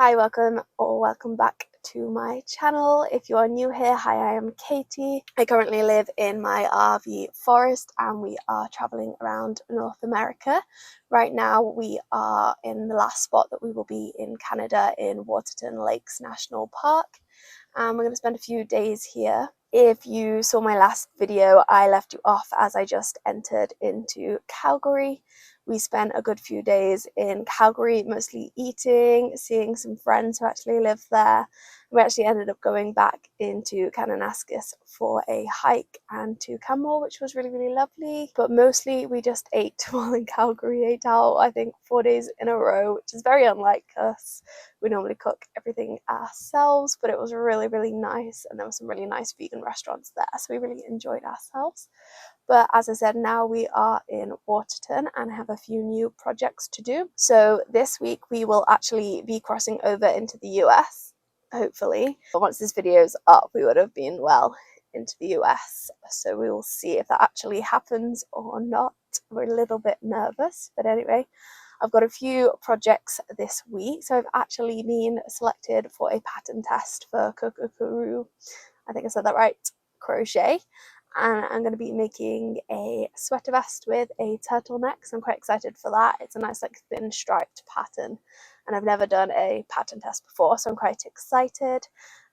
Hi, welcome back to my channel. If you are new here, hi, I am Katie. I currently live in my RV forest and we are traveling around North America. Right now we are in the last spot that we will be in Canada in Waterton Lakes National Park. We're going to spend a few days here. If you saw my last video, I left you off as I just entered into Calgary. We spent a good few days in Calgary, mostly eating, seeing some friends who actually live there. We actually ended up going back into Kananaskis for a hike and to Canmore, which was really, really lovely. But mostly we just ate while in Calgary, ate out, I think 4 days in a row, which is very unlike us. We normally cook everything ourselves, but it was really, really nice. And there were some really nice vegan restaurants there, so we really enjoyed ourselves. But as I said, now we are in Waterton and have a few new projects to do. So this week we will actually be crossing over into the US, hopefully. But once this video is up, we would have been well into the US. So we will see if that actually happens or not. We're a little bit nervous, but anyway. I've got a few projects this week. So I've actually been selected for a pattern test for Kukukuru, I think I said that right, crochet. And I'm going to be making a sweater vest with a turtleneck, so I'm quite excited for that. It's a nice like thin striped pattern and I've never done a pattern test before, so I'm quite excited.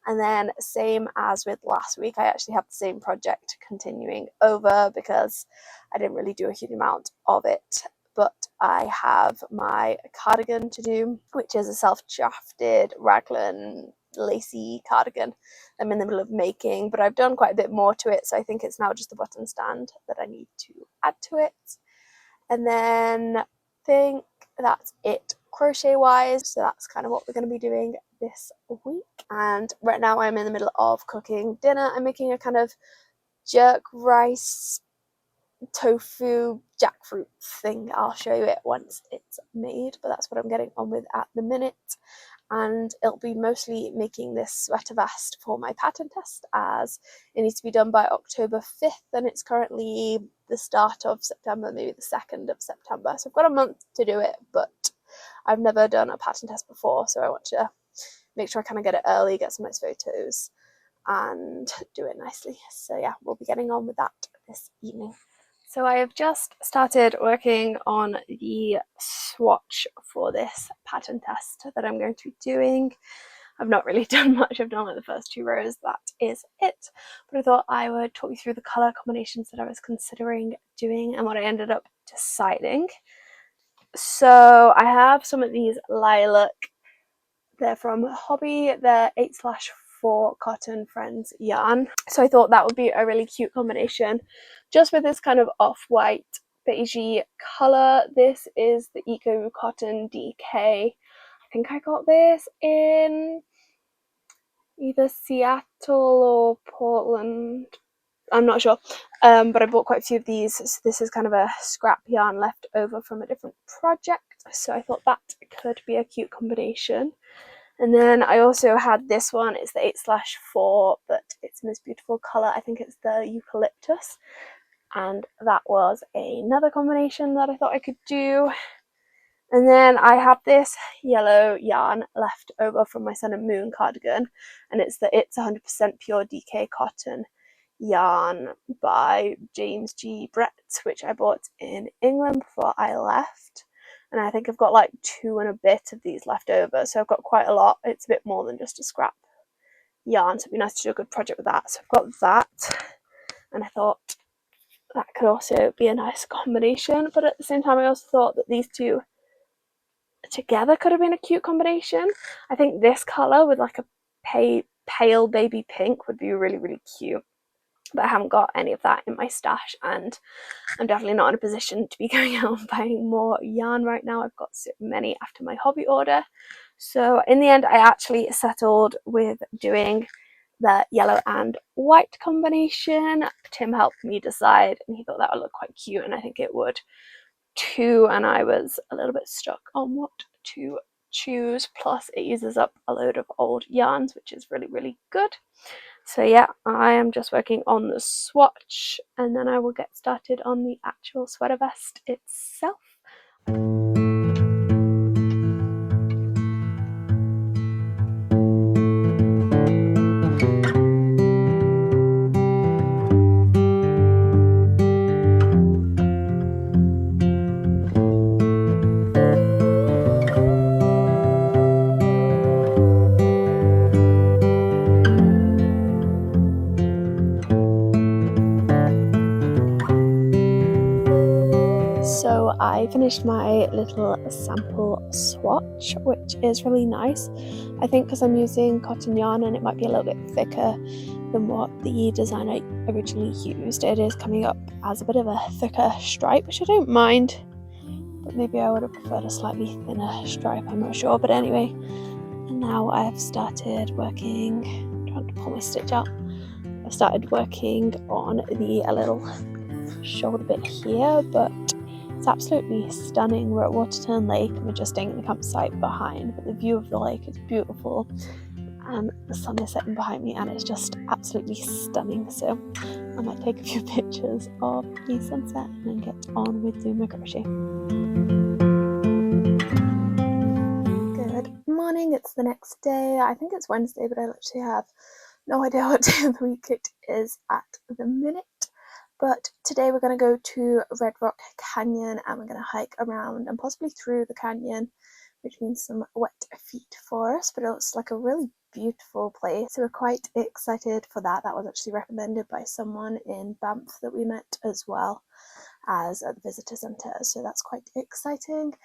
And then same as with last week, I actually have the same project continuing over because I didn't really do a huge amount of it. But I have my cardigan to do, which is a self-drafted raglan lacy cardigan I'm in the middle of making, but I've done quite a bit more to it, so I think it's now just the button stand that I need to add to it. And then I think that's it crochet wise, so that's kind of what we're going to be doing this week. And right now I'm in the middle of cooking dinner. I'm making a kind of jerk rice tofu jackfruit thing. I'll show you it once it's made, but that's what I'm getting on with at the minute. And it'll be mostly making this sweater vest for my pattern test, as it needs to be done by October 5th and it's currently the start of September, maybe the 2nd of September, so I've got a month to do it, but I've never done a pattern test before, so I want to make sure I kind of get it early, get some nice photos and do it nicely. So yeah, we'll be getting on with that this evening. So I have just started working on the swatch for this pattern test that I'm going to be doing. I've not really done much, I've done like the first 2 rows, that is it. But I thought I would talk you through the colour combinations that I was considering doing and what I ended up deciding. So I have some of these lilac, they're from Hobby, they're 8/4 cotton friends yarn. So I thought that would be a really cute combination just with this kind of off-white beigey colour. This is the Eco Cotton DK. I think I got this in either Seattle or Portland, I'm not sure, but I bought quite a few of these. So this is kind of a scrap yarn left over from a different project, so I thought that could be a cute combination. And then I also had this one, it's the 8/4, but it's in this beautiful colour, I think it's the eucalyptus, and that was another combination that I thought I could do. And then I have this yellow yarn left over from my Sun and Moon cardigan, and it's 100% pure DK cotton yarn by James G. Brett, which I bought in England before I left. And I think I've got like 2 and a bit of these left over, so I've got quite a lot. It's a bit more than just a scrap yarn, so it'd be nice to do a good project with that. So I've got that, and I thought that could also be a nice combination, but at the same time I also thought that these two together could have been a cute combination. I think this colour with like a pale baby pink would be really, really cute, but I haven't got any of that in my stash, and I'm definitely not in a position to be going out and buying more yarn right now. I've got so many after my hobby order. So in the end I actually settled with doing the yellow and white combination. Tim helped me decide and he thought that would look quite cute, and I think it would too, and I was a little bit stuck on what to choose. Plus it uses up a load of old yarns, which is really, really good. So yeah, I am just working on the swatch and then I will get started on the actual sweater vest itself. finished my little sample swatch, which is really nice. I think because I'm using cotton yarn and it might be a little bit thicker than what the design I originally used, it is coming up as a bit of a thicker stripe, which I don't mind, but maybe I would have preferred a slightly thinner stripe, I'm not sure. But anyway, and now I've started working, trying to pull my stitch out. I've started working on the little shoulder bit here, but it's absolutely stunning. We're at Waterton Lake and we're just staying in the campsite behind, but the view of the lake is beautiful and the sun is setting behind me and it's just absolutely stunning. So I might take a few pictures of the sunset and then get on with doing my crochet. Good morning, it's the next day. I think it's Wednesday, but I literally have no idea what day of the week it is at the minute. But today we're going to go to Red Rock Canyon and we're going to hike around and possibly through the canyon, which means some wet feet for us, but it looks like a really beautiful place. So we're quite excited for that. That was actually recommended by someone in Banff that we met as well as at the visitor centre, so that's quite exciting.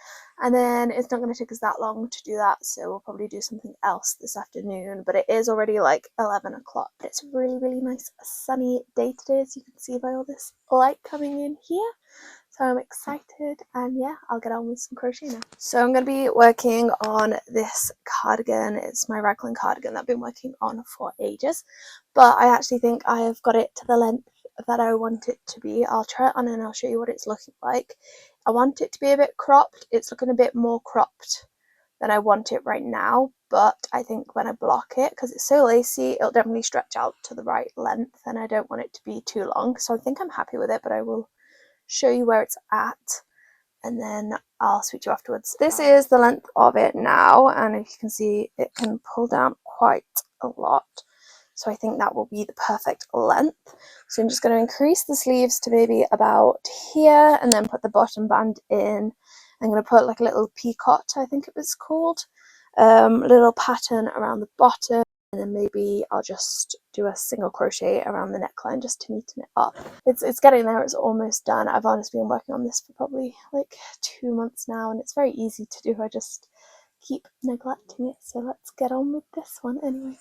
And then it's not going to take us that long to do that, so we'll probably do something else this afternoon, but it is already like 11 o'clock. But it's a really nice sunny day today, as you can see by all this light coming in here. So I'm excited, and yeah, I'll get on with some crochet now. So I'm going to be working on this cardigan. It's my raglan cardigan that I've been working on for ages, but I actually think I have got it to the length that I want it to be. I'll try it on and I'll show you what it's looking like. I want it to be a bit cropped. It's looking a bit more cropped than I want it right now, but I think when I block it, because it's so lacy, it'll definitely stretch out to the right length and I don't want it to be too long. So I think I'm happy with it, but I will show you where it's at and then I'll speak to you afterwards. This is the length of it now, and if you can see, it can pull down quite a lot. So I think that will be the perfect length. So I'm just going to increase the sleeves to maybe about here and then put the bottom band in. I'm going to put like a little peacock, I think it was called, little pattern around the bottom, and then maybe I'll just do a single crochet around the neckline just to neaten it up. It's getting there, it's almost done. I've honestly been working on this for probably like 2 months now and it's very easy to do. I just keep neglecting it. So let's get on with this one anyway.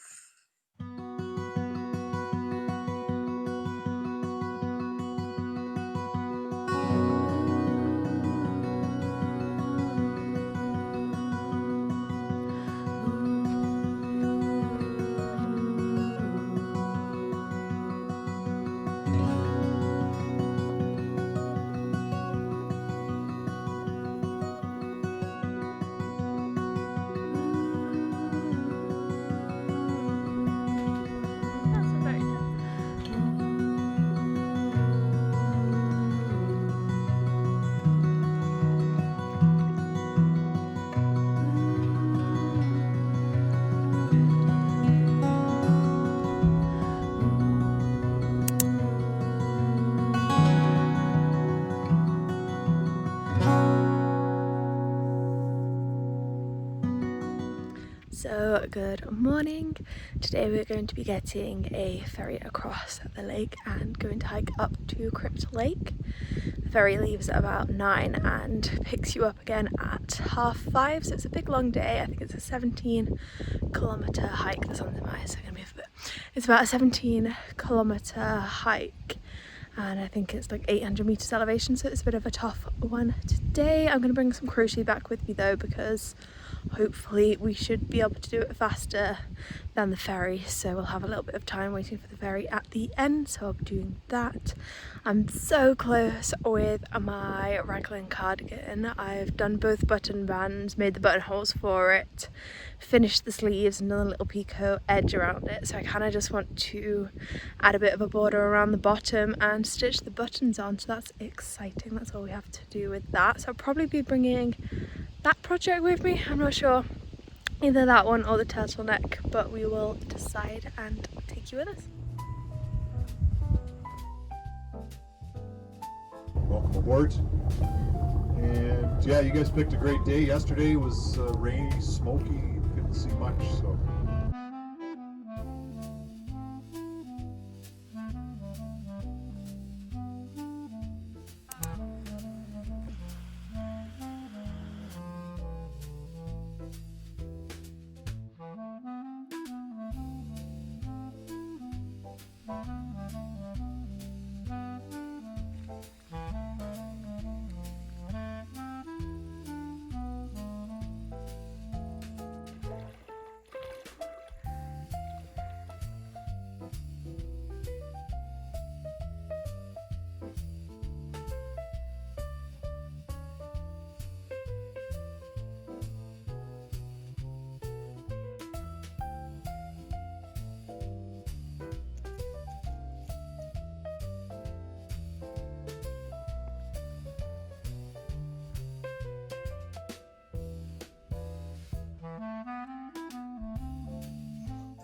So good morning. Today we're going to be getting a ferry across the lake and going to hike up to Crypt Lake. The ferry leaves at about 9 and picks you up again at 5:30, so it's a big long day. I think it's a 17-kilometre hike. The sun's in my eyes, so I'm going to move a bit. It's about a 17-kilometre hike and I think it's like 800 meters elevation, so it's a bit of a tough one today. I'm going to bring some crochet back with me though, because hopefully we should be able to do it faster than the ferry, so we'll have a little bit of time waiting for the ferry at the end, so I'll be doing that. I'm so close with my raglan cardigan. I've done both button bands, made the buttonholes for it, finished the sleeves and done a little picot edge around it, so I kind of just want to add a bit of a border around the bottom and stitch the buttons on, so that's exciting. That's all we have to do with that. So I'll probably be bringing that project with me. I'm not sure, either that one or the turtleneck, but we will decide and take you with us. Welcome aboard. And yeah, you guys picked a great day. Yesterday was rainy, smoky, couldn't see much, so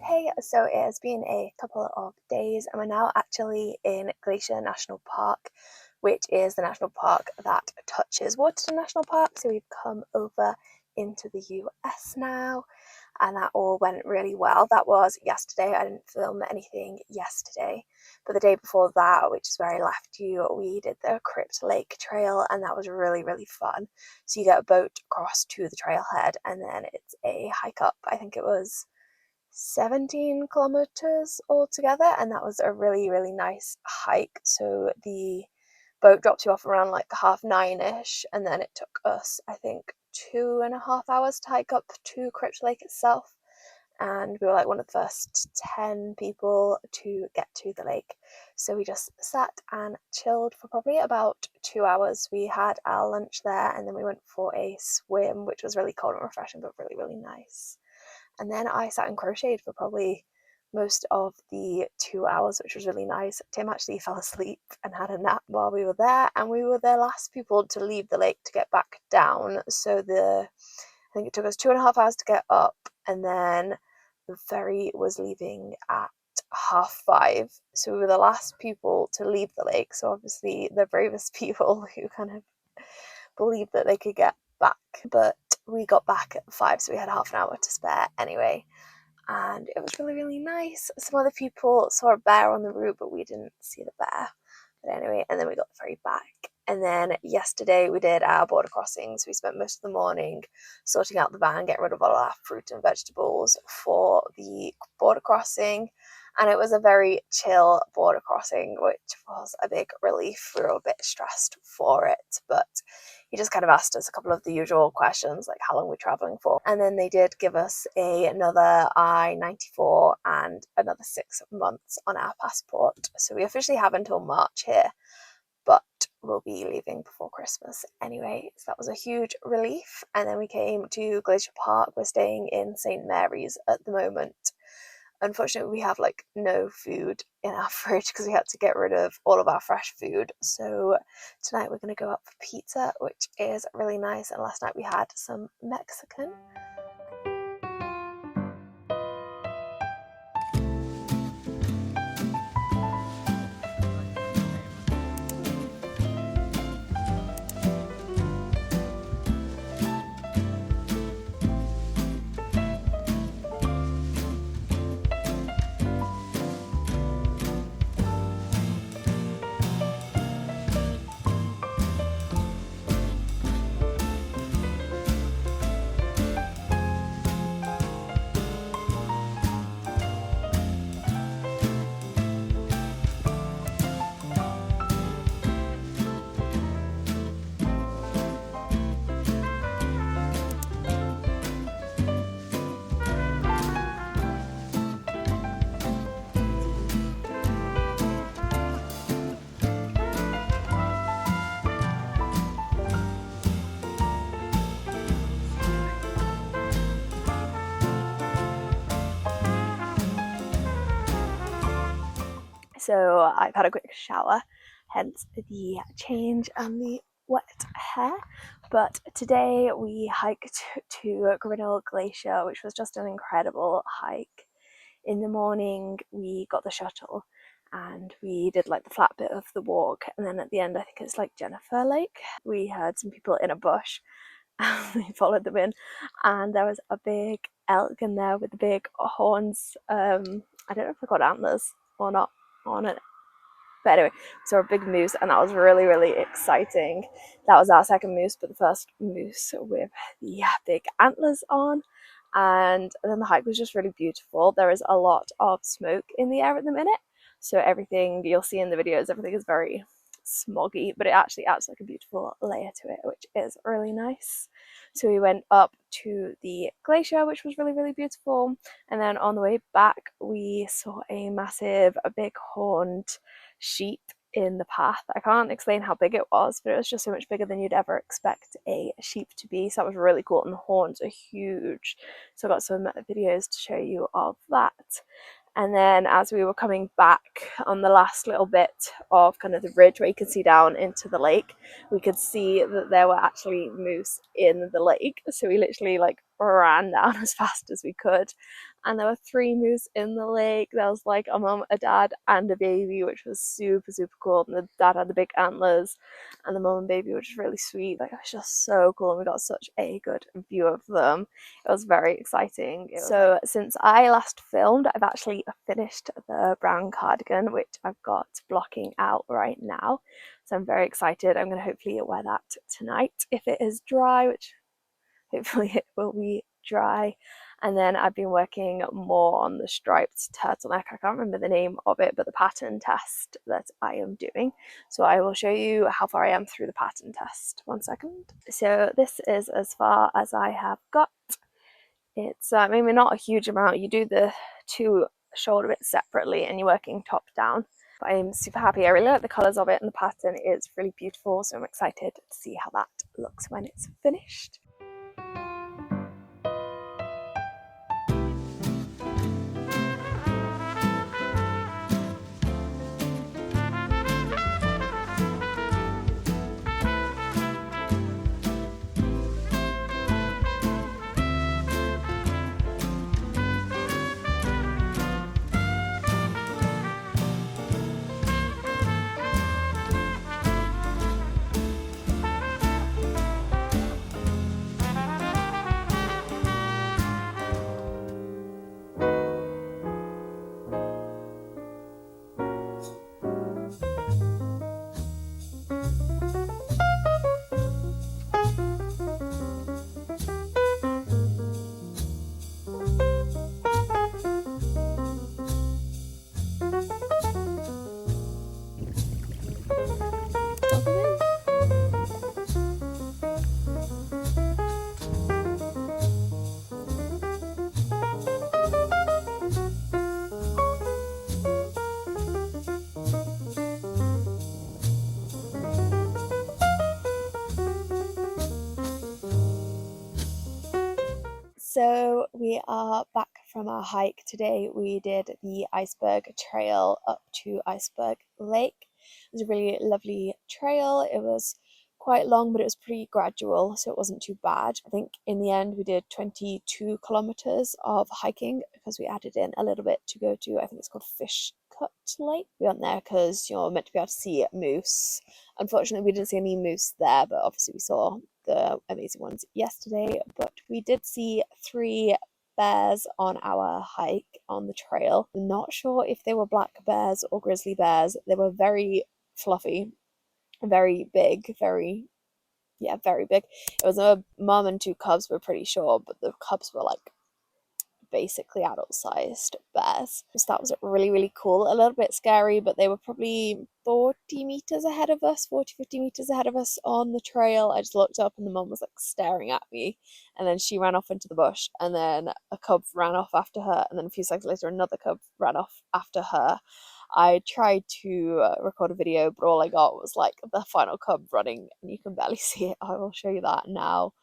Hey, so it has been a couple of days and we're now actually in Glacier National Park, which is the national park that touches Waterton National Park. So we've come over into the US now and that all went really well. That was yesterday. I didn't film anything yesterday, but the day before that, which is where I left you, we did the Crypt Lake trail and that was really, really fun. So you get a boat across to the trailhead and then it's a hike up. I think it was 17 kilometers altogether, and that was a really, really nice hike. So the boat dropped you off around like 9:30ish, and then it took us, I think, 2.5 hours to hike up to Crypt Lake itself. And we were like one of the first 10 people to get to the lake. So we just sat and chilled for probably about 2 hours. We had our lunch there and then we went for a swim, which was really cold and refreshing, but really, really nice. And then I sat and crocheted for probably most of the 2 hours, which was really nice. Tim actually fell asleep and had a nap while we were there, and we were the last people to leave the lake to get back down. So I think it took us 2.5 hours to get up, and then the ferry was leaving at 5:30. So we were the last people to leave the lake. So obviously the bravest people who kind of believed that they could get back, but we got back at 5, so we had half an hour to spare anyway, and it was really, really nice. Some other people saw a bear on the route, but we didn't see the bear. But anyway, and then we got the ferry back. And then yesterday we did our border crossings. We spent most of the morning sorting out the van, getting rid of all our fruit and vegetables for the border crossing. And it was a very chill border crossing, which was a big relief. We were a bit stressed for it, but he just kind of asked us a couple of the usual questions, like how long we're traveling for. And then they did give us another I-94 and another 6 months on our passport. So we officially have until March here, but we'll be leaving before Christmas anyway. So that was a huge relief. And then we came to Glacier Park. We're staying in St. Mary's at the moment. Unfortunately, we have like no food in our fridge because we had to get rid of all of our fresh food. So tonight we're going to go out for pizza, which is really nice. And last night we had some Mexican. So I've had a quick shower, hence the change and the wet hair. But today we hiked to Grinnell Glacier, which was just an incredible hike. In the morning we got the shuttle and we did like the flat bit of the walk, and then at the end I think it's like Jennifer Lake. We heard some people in a bush and we followed them in, and there was a big elk in there with the big horns. I don't know if I got antlers or not on it, but anyway, we saw a big moose and that was really, really exciting. That was our second moose, but the first moose with the big antlers on. And then the hike was just really beautiful. There is a lot of smoke in the air at the minute, so everything you'll see in the videos, everything is very smoggy, but it actually adds like a beautiful layer to it, which is really nice. So we went up to the glacier, which was really, really beautiful, and then on the way back we saw a big horned sheep in the path. I can't explain how big it was, but it was just so much bigger than you'd ever expect a sheep to be, so that was really cool, and the horns are huge, so I got some videos to show you of that. And then as we were coming back on the last little bit of kind of the ridge where you could see down into the lake, we could see that there were actually moose in the lake. So we literally like ran down as fast as we could. And there were 3 moose in the lake. There was like a mum, a dad, and a baby, which was super, super cool. And the dad had the big antlers, and the mum and baby were just really sweet. Like, it was just so cool. And we got such a good view of them. It was very exciting. So since I last filmed, I've actually finished the brown cardigan, which I've got blocking out right now. So I'm very excited. I'm going to hopefully wear that tonight if it is dry, which hopefully it will be dry. And then I've been working more on the striped turtleneck. I can't remember the name of it, but the pattern test that I am doing. So I will show you how far I am through the pattern test. 1 second. So this is as far as I have got. It's maybe not a huge amount. You do the 2 shoulder bits separately and you're working top down. But I'm super happy. I really like the colours of it, and the pattern is really beautiful. So I'm excited to see how that looks when it's finished. So we are back from our hike. Today we did the Iceberg Trail up to Iceberg Lake. It was a really lovely trail. It was quite long, but it was pretty gradual, so it wasn't too bad. I think in the end we did 22 kilometers of hiking because we added in a little bit to go to, I think it's called Crypt Lake. We went there because you're meant to be able to see moose. Unfortunately, we didn't see any moose there, but obviously we saw the amazing ones yesterday. But we did see 3 bears on our hike on the trail. I'm not sure if they were black bears or grizzly bears. They were very fluffy, very big, very big. It was a mum and 2 cubs, we're pretty sure, but the cubs were like basically adult-sized bears. So that was really, really cool. A little bit scary, but they were probably 40 meters ahead of us, 50 meters ahead of us on the trail. I just looked up and the mum was like staring at me, and then she ran off into the bush, and then a cub ran off after her, and then a few seconds later another cub ran off after her. I tried to record a video, but all I got was like the final cub running, and you can barely see it. I will show you that now.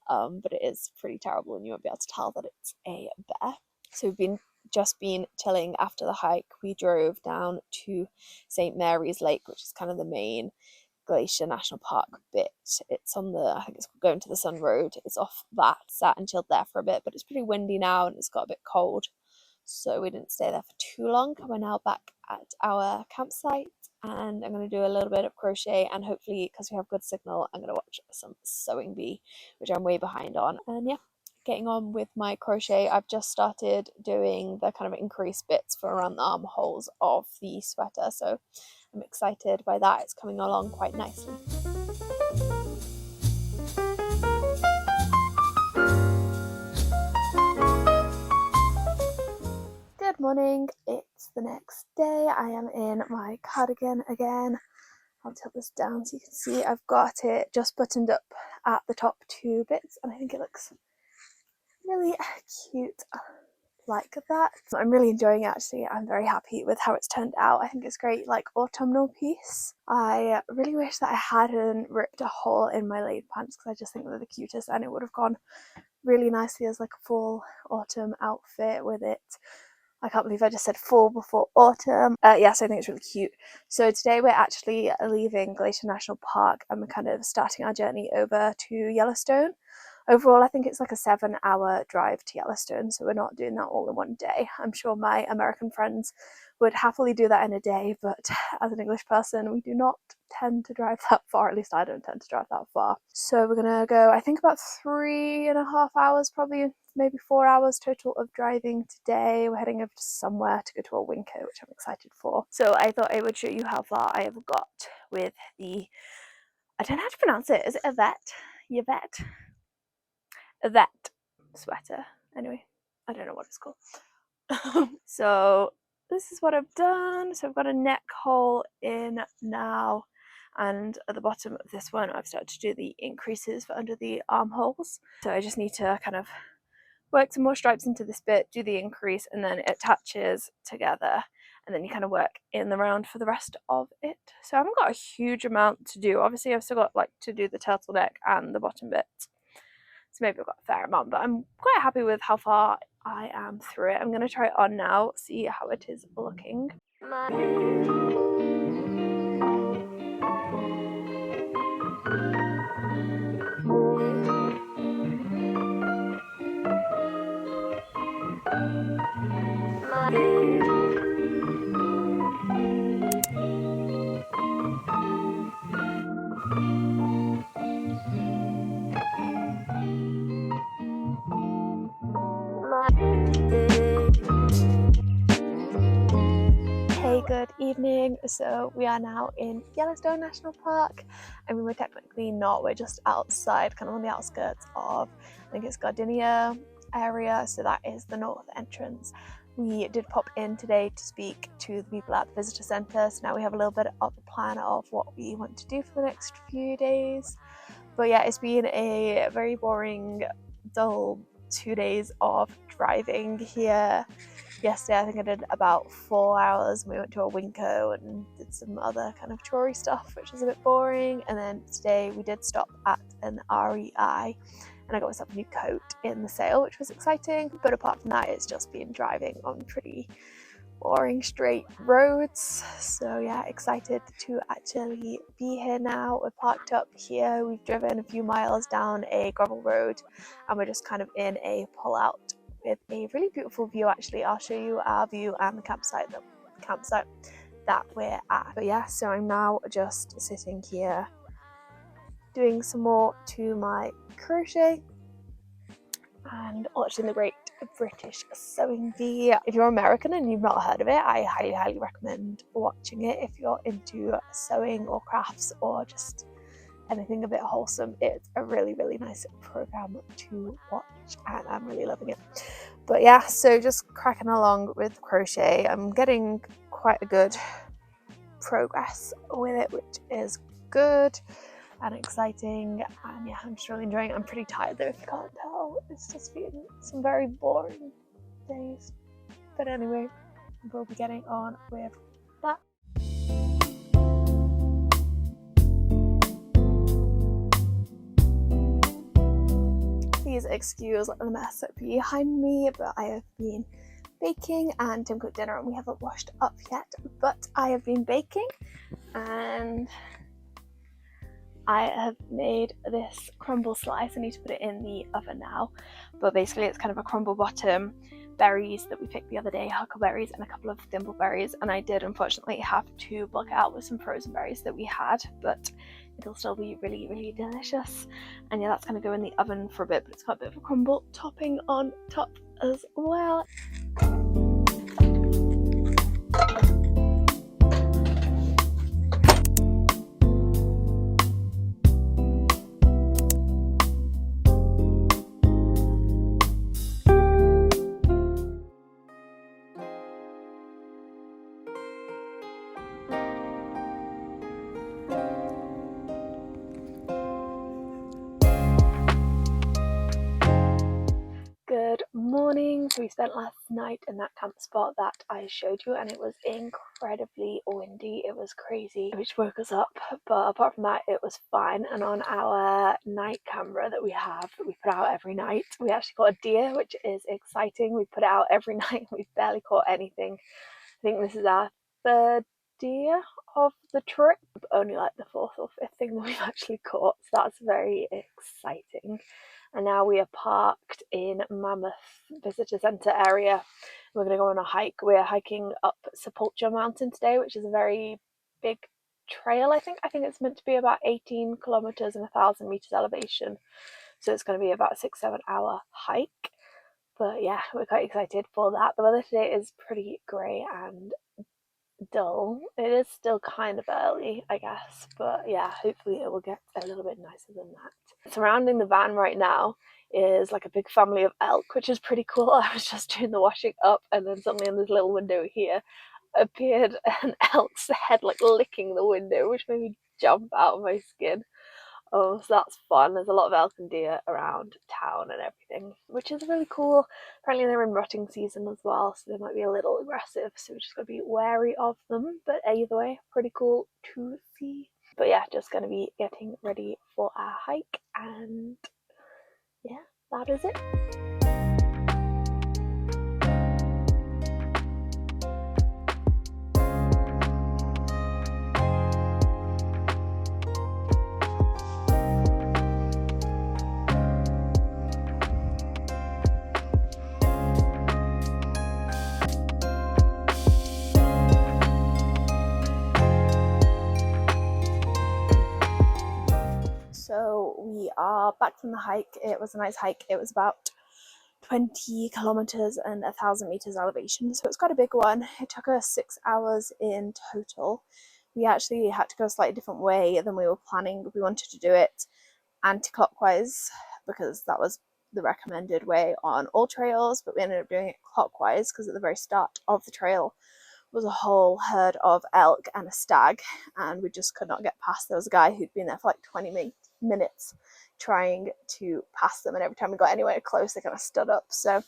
But it is pretty terrible, and you won't be able to tell that it's a bear. So we've just been chilling after the hike. We drove down to St. Mary's Lake, which is kind of the main Glacier National Park bit. It's on the, I think it's going to the Sun Road. It's off that. Sat and chilled there for a bit, but it's pretty windy now and it's got a bit cold, so we didn't stay there for too long. We're now back at our campsite, and I'm going to do a little bit of crochet, and hopefully, because we have good signal, I'm going to watch some Sewing Bee, which I'm way behind on. And yeah, getting on with my crochet. I've just started doing the kind of increased bits for around the armholes of the sweater, so I'm excited by that. It's coming along quite nicely. Good morning, it's it's the next day. I am in my cardigan again. I'll tilt this down so you can see I've got it just buttoned up at the top 2 bits, and I think it looks really cute like that. I'm really enjoying it actually. I'm very happy with how it's turned out. I think it's great, like autumnal piece. I really wish that I hadn't ripped a hole in my laid pants because I just think they're the cutest, and it would have gone really nicely as like a fall autumn outfit with it. I can't believe I just said fall before autumn. Yes, I think it's really cute. So today we're actually leaving Glacier National Park and we're kind of starting our journey over to Yellowstone. Overall, I think it's like a 7-hour drive to Yellowstone, so we're not doing that all in one day. I'm sure my American friends would happily do that in a day, but as an English person, we do not tend to drive that far. At least I don't tend to drive that far. So we're gonna go, I think, about 3.5 hours, probably maybe 4 hours total of driving today. We're heading over to somewhere to go to a Winco, which I'm excited for. So I thought I would show you how far I have got with the, I don't know how to pronounce it. Is it Yvette sweater? Anyway, I don't know what it's called. So this is what I've done. So I've got a neck hole in now, and at the bottom of this one I've started to do the increases for under the armholes. So I just need to kind of work some more stripes into this bit, do the increase, and then it attaches together, and then you kind of work in the round for the rest of it. So I haven't got a huge amount to do. Obviously I've still got like to do the turtleneck and the bottom bit, so maybe I've got a fair amount, but I'm quite happy with how far I am through it. I'm going to try it on now, see how it is looking. Hey, good evening. So we are now in Yellowstone National Park. I mean, we're technically not, we're just outside, kind of on the outskirts of, I think it's Cardigan area, so that is the north entrance. We did pop in today to speak to the people at the visitor centre, so now we have a little bit of a plan of what we want to do for the next few days. But yeah, it's been a very boring, dull 2 days of driving here. Yesterday I think I did about 4 hours, and we went to a Winco and did some other kind of toury stuff, which was a bit boring. And then today we did stop at an REI and I got myself a new coat in the sale, which was exciting. But apart from that, it's just been driving on pretty boring straight roads. So yeah, excited to actually be here now. We're parked up here, we've driven a few miles down a gravel road, and we're just kind of in a pull out with a really beautiful view. Actually, I'll show you our view and the campsite that we're at. But yeah, so I'm now just sitting here doing some more to my crochet and watching the Great British Sewing Bee. If you're American and you've not heard of it, I highly recommend watching it if you're into sewing or crafts or just anything a bit wholesome. It's a really nice program to watch and I'm really loving it. But yeah, so just cracking along with crochet. I'm getting quite a good progress with it, which is good and exciting, and yeah, I'm just really enjoying it. I'm pretty tired though, if you can't tell. It's just been some very boring days, but anyway, we'll be getting on with that. Please excuse the mess behind me, but I have been baking and Tim cooked dinner and we haven't washed up yet, but I have been baking and I have made this crumble slice. I need to put it in the oven now, but basically it's kind of a crumble bottom, berries that we picked the other day, huckleberries and a couple of thimbleberries, and I did unfortunately have to bulk out with some frozen berries that we had, but it'll still be really delicious. And yeah, that's going to go in the oven for a bit, but it's got a bit of a crumble topping on top as well. morning. So we spent last night in that camp spot that I showed you, and it was incredibly windy. It was crazy, which woke us up, but apart from that it was fine. And on our night camera that we put out every night, we actually caught a deer, which is exciting. We put it out every night. We've barely caught anything. I think this is our third deer of the trip, only like the fourth or fifth thing that we've actually caught, so that's very exciting. And now we are parked in Mammoth Visitor Centre area. We're going to go on a hike. We're hiking up Sepulchre Mountain today, which is a very big trail. I think it's meant to be about 18 kilometers and 1,000 meters elevation, so it's going to be about a 6-7 hour hike. But yeah, we're quite excited for that. The weather today is pretty grey and dull. It is still kind of early, I guess, but yeah, hopefully it will get a little bit nicer than that. Surrounding the van right now is like a big family of elk, which is pretty cool. I was just doing the washing up, and then suddenly in this little window here appeared an elk's head like licking the window, which made me jump out of my skin. Oh, so that's fun. There's a lot of elk and deer around town and everything, which is really cool. Apparently they're in rutting season as well, so they might be a little aggressive, so we're just going to be wary of them. But either way, pretty cool to see. But yeah, just going to be getting ready for our hike, and yeah, that is it. So we are back from the hike. It was a nice hike. It was about 20 kilometers and 1,000 meters elevation, so it's quite a big one. It took us 6 hours in total. We actually had to go a slightly different way than we were planning. We wanted to do it anti-clockwise because that was the recommended way on all trails, but we ended up doing it clockwise because at the very start of the trail was a whole herd of elk and a stag, and we just could not get past. There was a guy who'd been there for like 20 minutes trying to pass them, and every time we got anywhere close they kind of stood up. So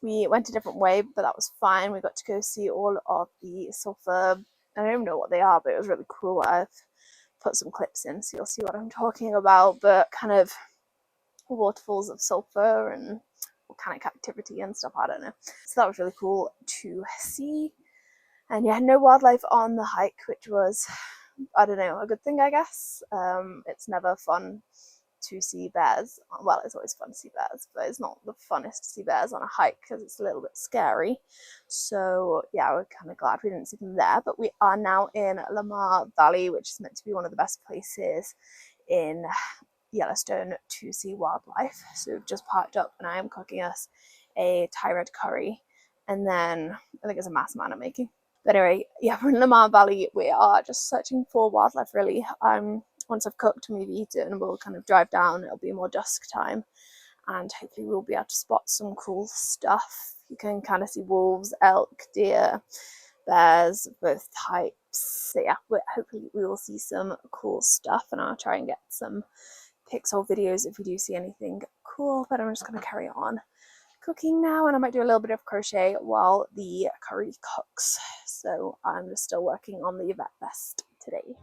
we went a different way, but that was fine. We got to go see all of the sulfur, I don't even know what they are, but it was really cool. I've put some clips in so you'll see what I'm talking about, but kind of waterfalls of sulfur and volcanic activity and stuff, I don't know. So that was really cool to see. And yeah, no wildlife on the hike, which was, I don't know, a good thing, I guess. It's never fun to see bears. Well, it's always fun to see bears, but it's not the funnest to see bears on a hike because it's a little bit scary. So yeah, we're kind of glad we didn't see them there. But we are now in Lamar Valley, which is meant to be one of the best places in Yellowstone to see wildlife. So we've just parked up and I am cooking us a Thai red curry, and then I think it's a mass man I'm making. But anyway, yeah, we're in Lamar Valley. We are just searching for wildlife, really. Once I've cooked and we've eaten, we'll kind of drive down. It'll be more dusk time, and hopefully we'll be able to spot some cool stuff. You can kind of see wolves, elk, deer, bears, both types. So yeah, hopefully we will see some cool stuff, and I'll try and get some pics or videos if we do see anything cool. But I'm just going to carry on cooking now, and I might do a little bit of crochet while the curry cooks. So I'm just still working on the vet vest today.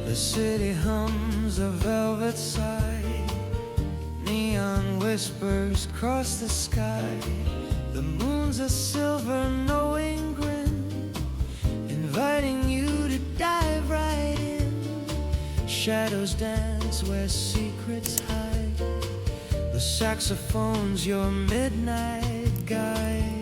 The city hums a velvet sigh, neon whispers cross the sky. The moon's a silver knowing grin, inviting you to dive right in. Shadows dance where secrets hide, the saxophone's your midnight guide.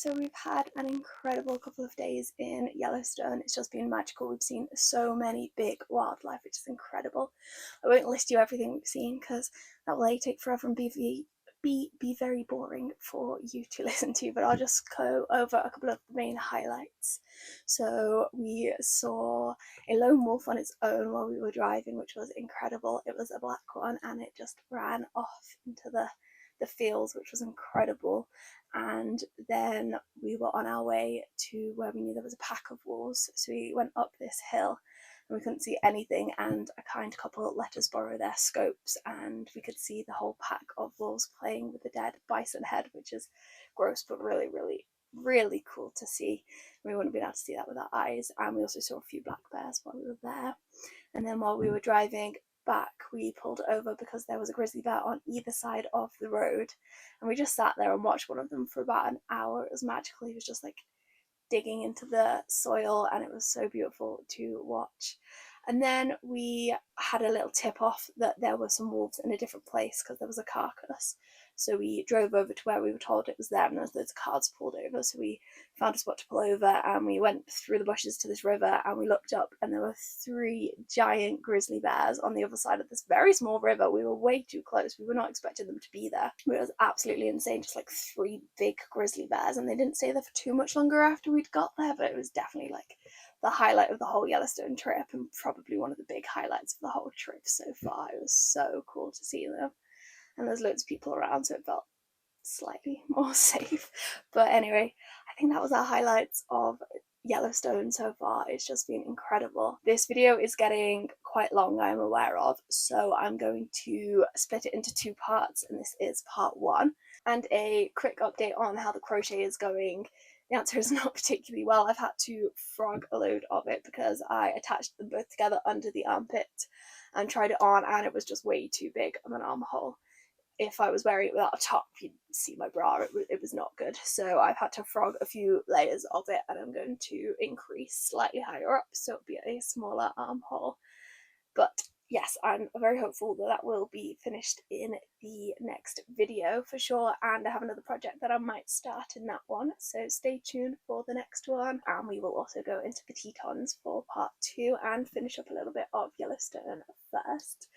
So we've had an incredible couple of days in Yellowstone. It's just been magical. We've seen so many big wildlife, which is incredible. I won't list you everything we've seen because that will take forever and be very boring for you to listen to, but I'll just go over a couple of the main highlights. So we saw a lone wolf on its own while we were driving, which was incredible. It was a black one and it just ran off into the fields, which was incredible. And then we were on our way to where we knew there was a pack of wolves, so we went up this hill and we couldn't see anything, and a kind couple let us borrow their scopes and we could see the whole pack of wolves playing with the dead bison head, which is gross but really cool to see. We wouldn't have been able to see that with our eyes. And we also saw a few black bears while we were there. And then while we were driving back, we pulled over because there was a grizzly bear on either side of the road, and we just sat there and watched one of them for about an hour. It was magical. He was just like digging into the soil and it was so beautiful to watch. And then we had a little tip off that there were some wolves in a different place because there was a carcass. So we drove over to where we were told it was there, and there was loads of cars pulled over. So we found a spot to pull over and we went through the bushes to this river, and we looked up and there were 3 giant grizzly bears on the other side of this very small river. We were way too close. We were not expecting them to be there. It was absolutely insane, just like 3 big grizzly bears, and they didn't stay there for too much longer after we'd got there, but it was definitely like the highlight of the whole Yellowstone trip, and probably one of the big highlights of the whole trip so far. It was so cool to see them, and there's loads of people around, so it felt slightly more safe. But anyway, I think that was our highlights of Yellowstone so far. It's just been incredible. This video is getting quite long, I'm aware of, so I'm going to split it into 2 parts, and this is part 1. And a quick update on how the crochet is going. The answer is not particularly well. I've had to frog a load of it because I attached them both together under the armpit and tried it on, and it was just way too big of an armhole. If I was wearing it without a top, you'd see my bra. It was not good. So I've had to frog a few layers of it, and I'm going to increase slightly higher up so it'll be a smaller armhole. But yes, I'm very hopeful that that will be finished in the next video for sure, and I have another project that I might start in that one, so stay tuned for the next one. And we will also go into the Tetons for part 2 and finish up a little bit of Yellowstone first.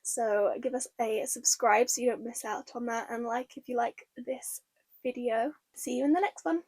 So give us a subscribe so you don't miss out on that, and like if you like this video. See you in the next one.